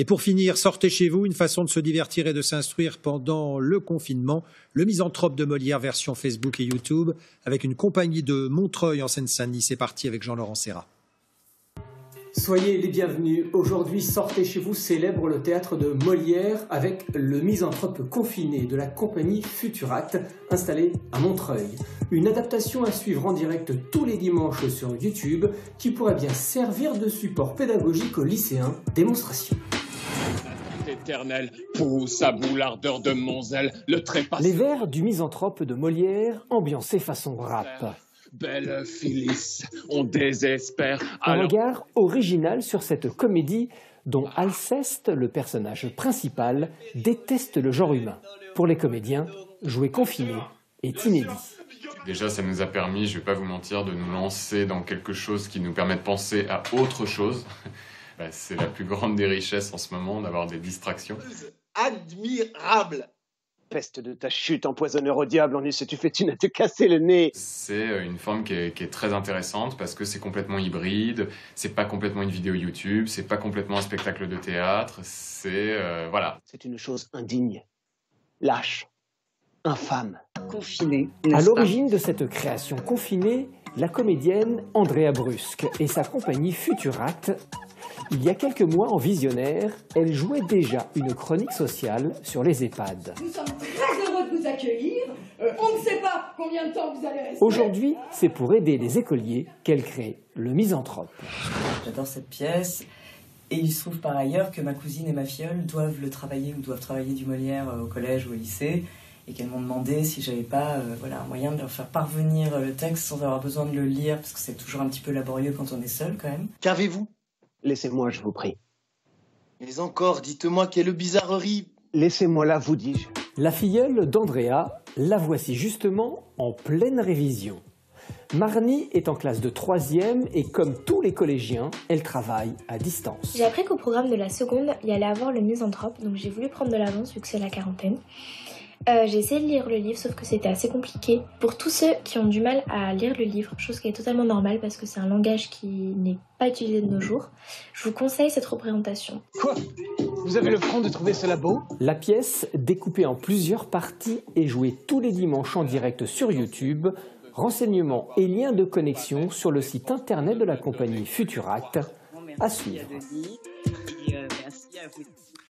Et pour finir, sortez chez vous, une façon de se divertir et de s'instruire pendant le confinement. Le Misanthrope de Molière, version Facebook et YouTube, avec une compagnie de Montreuil en Seine-Saint-Denis. C'est parti avec Jean-Laurent Serra. Soyez les bienvenus. Aujourd'hui, Sortez chez vous célèbre le théâtre de Molière avec le Misanthrope confiné de la compagnie Futuract, installée à Montreuil. Une adaptation à suivre en direct tous les dimanches sur YouTube qui pourrait bien servir de support pédagogique aux lycéens. Démonstration. Éternel, pousse à bout l'ardeur de mon zèle, le trépas. Les vers du Misanthrope de Molière, ambiancés façon rap. Belle Phyllis, on désespère. Un regard original sur cette comédie dont Alceste, le personnage principal, déteste le genre humain. Pour les comédiens, jouer confiné est inédit. Déjà, ça nous a permis, je ne vais pas vous mentir, de nous lancer dans quelque chose qui nous permet de penser à autre chose. C'est la plus grande des richesses en ce moment, d'avoir des distractions. Admirable! Peste de ta chute, empoisonneur au diable, en tu fais à te casser le nez. C'est une forme qui est très intéressante parce que c'est complètement hybride, c'est pas complètement une vidéo YouTube, c'est pas complètement un spectacle de théâtre, voilà. C'est une chose indigne, lâche, infâme. Confinée. À l'origine de cette création confinée, la comédienne Andrea Brusque et sa compagnie Futuract. Il y a quelques mois, en visionnaire, elle jouait déjà une chronique sociale sur les EHPAD. Nous sommes très heureux de vous accueillir. On ne sait pas combien de temps vous allez rester. Aujourd'hui, c'est pour aider les écoliers qu'elle crée le Misanthrope. J'adore cette pièce. Et il se trouve par ailleurs que ma cousine et ma filleule doivent travailler du Molière au collège ou au lycée. Et qu'elles m'ont demandé si j'avais pas un moyen de leur faire parvenir le texte sans avoir besoin de le lire, parce que c'est toujours un petit peu laborieux quand on est seul quand même. Qu'avez-vous? Laissez-moi, je vous prie. Mais encore, dites-moi quelle bizarrerie. Laissez-moi là, vous dis-je. La filleule d'Andrea, la voici justement en pleine révision. Marnie est en classe de 3e et comme tous les collégiens, elle travaille à distance. J'ai appris qu'au programme de la seconde, il y allait avoir le Misanthrope, donc j'ai voulu prendre de l'avance vu que c'est la quarantaine. J'ai essayé de lire le livre, sauf que c'était assez compliqué. Pour tous ceux qui ont du mal à lire le livre, chose qui est totalement normale parce que c'est un langage qui n'est pas utilisé de nos jours, je vous conseille cette représentation. Quoi? Vous avez le front de trouver cela beau? La pièce, découpée en plusieurs parties, est jouée tous les dimanches en direct sur YouTube. Renseignements et liens de connexion sur le site internet de la compagnie Futuract. À suivre. Merci à vous.